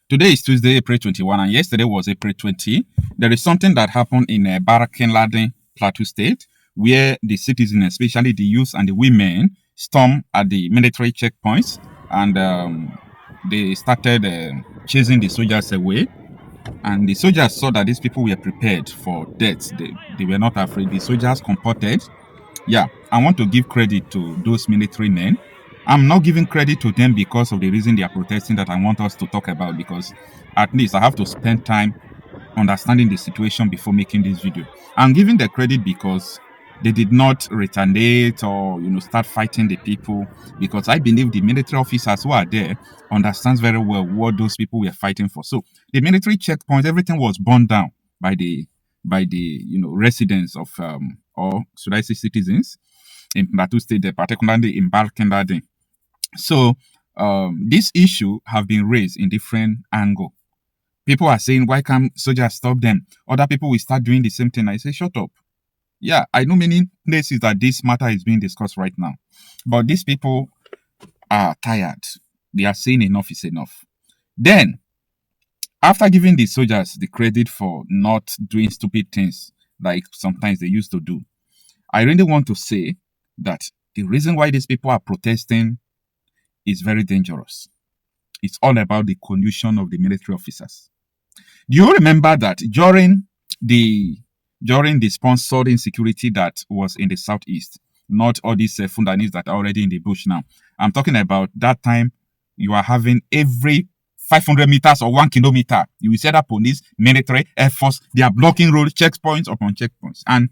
Today is Tuesday, April 21, and yesterday was April 20. There is something that happened in Barakin Plateau State, where the citizens, especially the youth and the women, stormed at the military checkpoints and they started chasing the soldiers away. And the soldiers saw that these people were prepared for death. They were not afraid. The soldiers comported. Yeah, I want to give credit to those military men. I'm not giving credit to them because of the reason they are protesting that I want us to talk about, because at least I have to spend time understanding the situation before making this video. I'm giving the credit because they did not retaliate or start fighting the people, because I believe the military officers who are there understands very well what those people were fighting for. So the military checkpoint, everything was burned down by the residents of or should I say citizens in Plateau State, particularly in Balkendade. So this issue have been raised in different angle. People are saying, why can't soldiers stop them? Other people will start doing the same thing. I say, shut up. Yeah, I know many places that this matter is being discussed right now. But these people are tired. They are saying enough is enough. Then, after giving the soldiers the credit for not doing stupid things like sometimes they used to do, I really want to say that the reason why these people are protesting is very dangerous. It's all about the collusion of the military officers. Do you remember that during the sponsored insecurity that was in the southeast, not all these Fundanis that are already in the bush now? I'm talking about that time you are having every 500 meters or 1 kilometer, you will see that police, military, air force, they are blocking road checkpoints upon checkpoints. And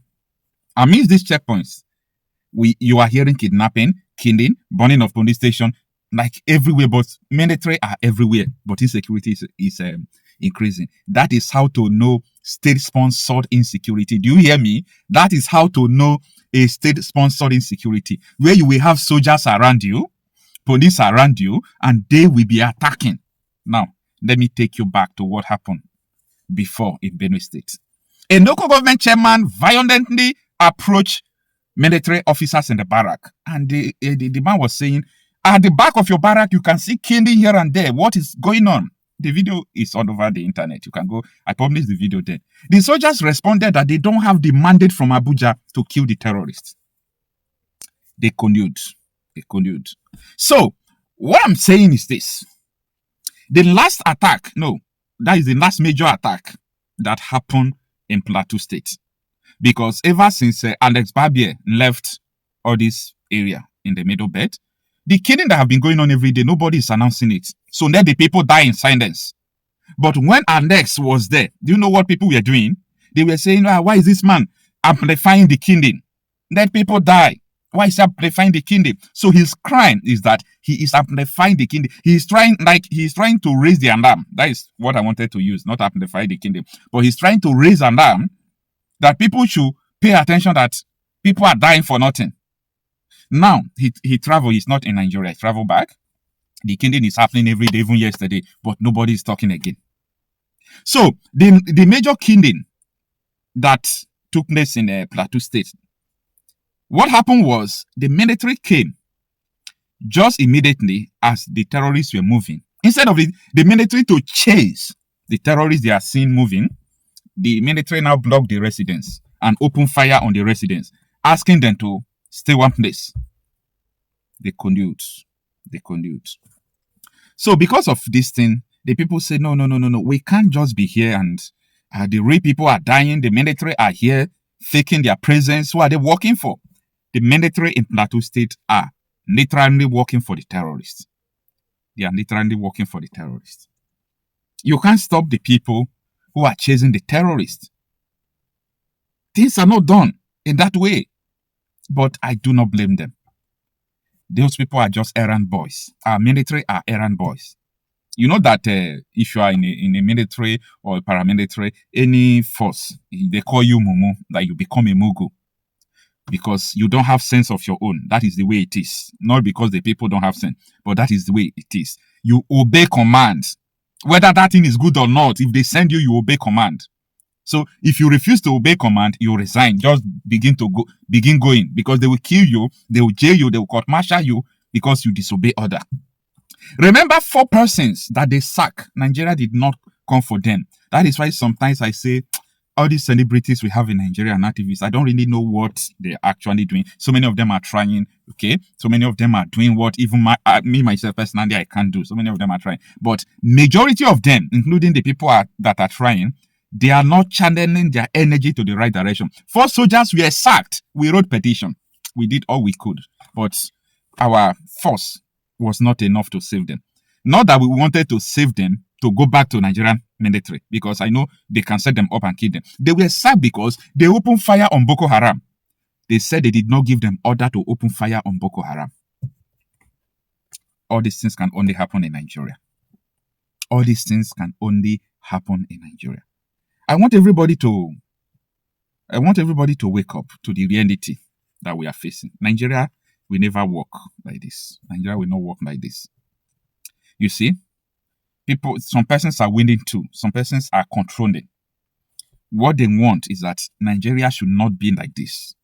amidst these checkpoints, you are hearing kidnapping, killing, burning of police station, like everywhere, but military are everywhere, but insecurity is increasing. That is how to know state-sponsored insecurity. Do you hear me? That is how to know a state-sponsored insecurity, where you will have soldiers around you, police around you, and they will be attacking. Now, let me take you back to what happened before in Benue State. A local government chairman violently approached military officers in the barrack, and the man was saying, at the back of your barrack, you can see killing here and there. What is going on? The video is all over the internet. You can go. I published the video there. The soldiers responded that they don't have the mandate from Abuja to kill the terrorists. They collude. So, what I'm saying is this. The last attack, that is the last major attack that happened in Plateau State. Because ever since Alex Barbier left all this area in the middle belt, the killing that have been going on every day, nobody is announcing it. So let the people die in silence. But when Alex was there, do you know what people were doing? They were saying, why is this man amplifying the killing? Let people die. Why is he amplifying the killing? So his crime is that he is amplifying the killing. He's trying to raise the alarm. That is what I wanted to use, not amplify the killing. But he's trying to raise alarm that people should pay attention that people are dying for nothing. Now, he traveled. He's not in Nigeria. He traveled back. The killing is happening every day, even yesterday, but nobody is talking again. So, the major killing that took place in Plateau State, what happened was the military came just immediately as the terrorists were moving. Instead of the military to chase the terrorists they are seen moving, the military now blocked the residents and opened fire on the residents, asking them to stay one place. They collude. So because of this thing, the people say, no, we can't just be here and the real people are dying. The military are here faking their presence. Who are they working for? The military in Plateau State are literally working for the terrorists. They are literally working for the terrorists. You can't stop the people who are chasing the terrorists. Things are not done in that way. But I do not blame them. Those people are just errand boys. Our military are errand boys. You know that if you are in a military or a paramilitary, any force, they call you Mumu, that you become a Mugu. Because you don't have sense of your own. That is the way it is. Not because the people don't have sense, but that is the way it is. You obey commands. Whether that thing is good or not, if they send you, you obey command. So if you refuse to obey command, you resign. Just begin going, because they will kill you, they will jail you, they will court-martial you because you disobey order. Remember 4 persons that they sack. Nigeria did not come for them. That is why sometimes I say, all these celebrities we have in Nigeria and activists, I don't really know what they're actually doing. So many of them are trying, okay? So many of them are doing what even me, myself, personally, I can't do. So many of them are trying. But majority of them, including the people that are trying, they are not channeling their energy to the right direction. 4 soldiers were sacked. We wrote petition. We did all we could. But our force was not enough to save them. Not that we wanted to save them to go back to Nigerian military, because I know they can set them up and kill them. They were sacked because they opened fire on Boko Haram. They said they did not give them order to open fire on Boko Haram. All these things can only happen in Nigeria. All these things can only happen in Nigeria. I want everybody to wake up to the reality that we are facing. Nigeria will never work like this. Nigeria will not work like this. You see, some persons are winning too. Some persons are controlling. What they want is that Nigeria should not be like this.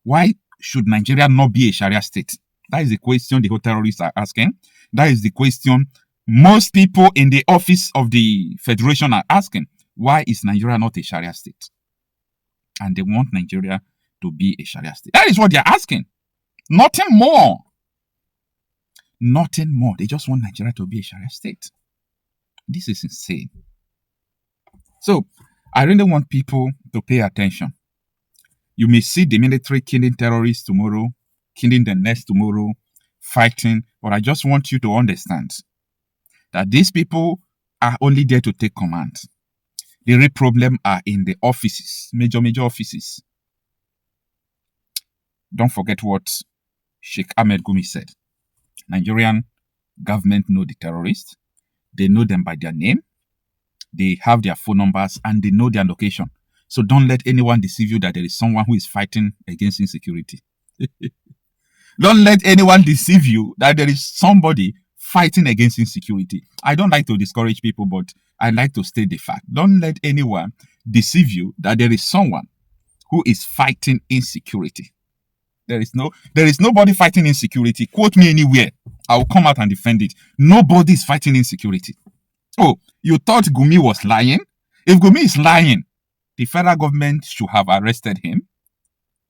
Why should Nigeria not be a Sharia state? That is the question the whole terrorists are asking. That is the question most people in the office of the Federation are asking. Why is Nigeria not a Sharia state? And they want Nigeria to be a Sharia state. That is what they are asking. Nothing more. Nothing more. They just want Nigeria to be a Sharia state. This is insane. So, I really want people to pay attention. You may see the military killing terrorists tomorrow, killing the next tomorrow, fighting, but I just want you to understand that these people are only there to take command. The real problem are in the offices, major offices. Don't forget what Sheikh Ahmed Gumi said. Nigerian government know the terrorists. They know them by their name. They have their phone numbers and they know their location. So don't let anyone deceive you that there is someone who is fighting against insecurity. Don't let anyone deceive you that there is somebody fighting against insecurity. I don't like to discourage people, but I like to state the fact. Don't let anyone deceive you that there is someone who is fighting insecurity. There is nobody fighting insecurity. Quote me anywhere. I will come out and defend it. Nobody is fighting insecurity. Oh, you thought Gumi was lying? If Gumi is lying, the federal government should have arrested him.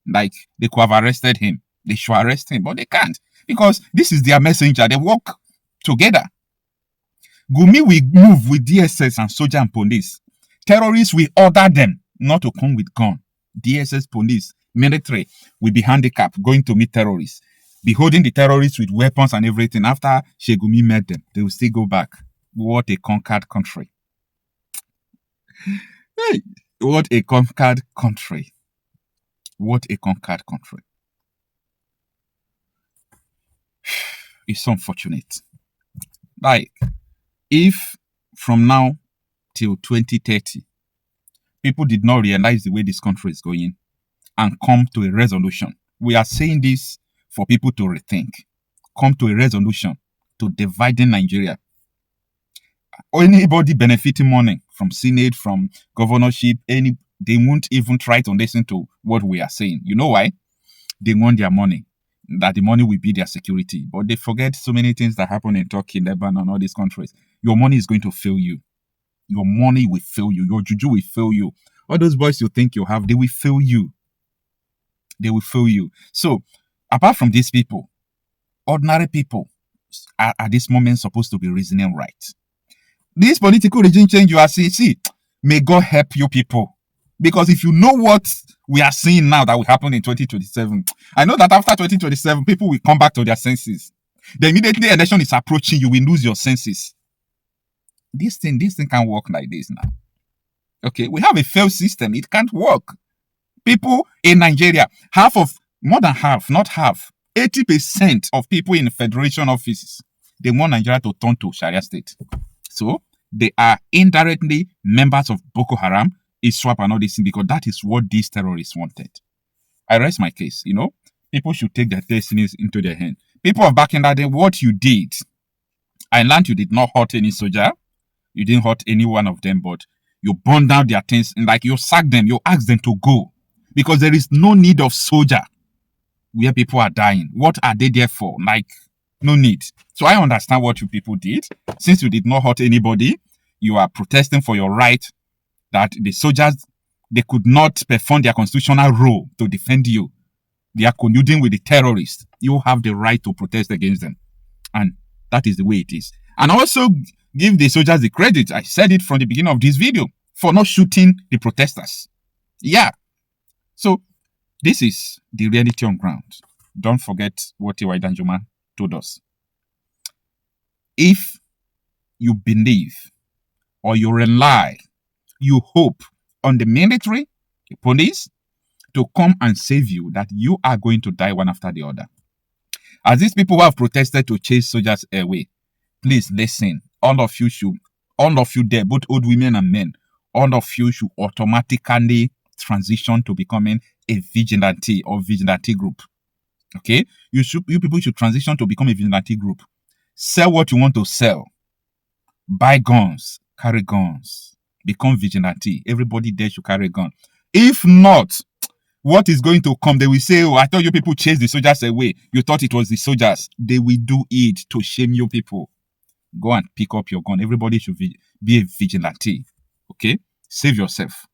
Like, they could have arrested him. They should arrest him, but they can't. Because this is their messenger. They work together. Gumi will move with DSS and soldier and police. Terrorists will order them not to come with gun. DSS, police, military will be handicapped going to meet terrorists. Be holding the terrorists with weapons and everything. After Sheikh Gumi met them, they will still go back. What a conquered country. Hey, what a conquered country. What a conquered country. It's so unfortunate. Like, if from now till 2030, people did not realize the way this country is going and come to a resolution. We are saying this for people to rethink. Come to a resolution to dividing Nigeria. Anybody benefiting money from Senate, from governorship, they won't even try to listen to what we are saying. You know why? They want their money. That the money will be their security. But they forget so many things that happen in Turkey, Lebanon, all these countries. Your money is going to fail you. Your money will fail you. Your juju will fail you. All those boys you think you have, they will fail you. They will fail you. So, apart from these people, ordinary people are at this moment supposed to be reasoning right. This political regime change you are seeing, may God help you people. Because if you know what we are seeing now that will happen in 2027, I know that after 2027, people will come back to their senses. The immediately election is approaching, you will lose your senses. This thing can't work like this now. Okay, we have a failed system. It can't work. People in Nigeria, more than half, not half, 80% of people in federation offices, they want Nigeria to turn to Sharia state. So, they are indirectly members of Boko Haram, ISWAP and all this thing, because that is what these terrorists wanted. I rest my case, People should take their destinies into their hand. People of back in that day, what you did, I learned you did not hurt any soldier. You didn't hurt any one of them, but you burned down their things, and like you sacked them, you asked them to go. Because there is no need of soldier where people are dying. What are they there for? Like, No need. So I understand what you people did. Since you did not hurt anybody, you are protesting for your right that the soldiers, they could not perform their constitutional role to defend you. They are colluding with the terrorists. You have the right to protest against them. And that is the way it is. And also give the soldiers the credit. I said it from the beginning of this video for not shooting the protesters. Yeah. So this is the reality on ground. Don't forget what T.Y. Danjuma told us. If you believe or you rely, you hope on the military, the police, to come and save you, that you are going to die one after the other. As these people who have protested to chase soldiers away, please listen. All of you there, both old women and men, all of you should automatically transition to becoming a vigilante or vigilante group. Okay? You people should transition to become a vigilante group. Sell what you want to sell. Buy guns. Carry guns. Become vigilante. Everybody there should carry a gun. If not, what is going to come? They will say, oh, I thought you people chased the soldiers away. You thought it was the soldiers. They will do it to shame you people. Go and pick up your gun. Everybody should be a vigilante. Okay? Save yourself.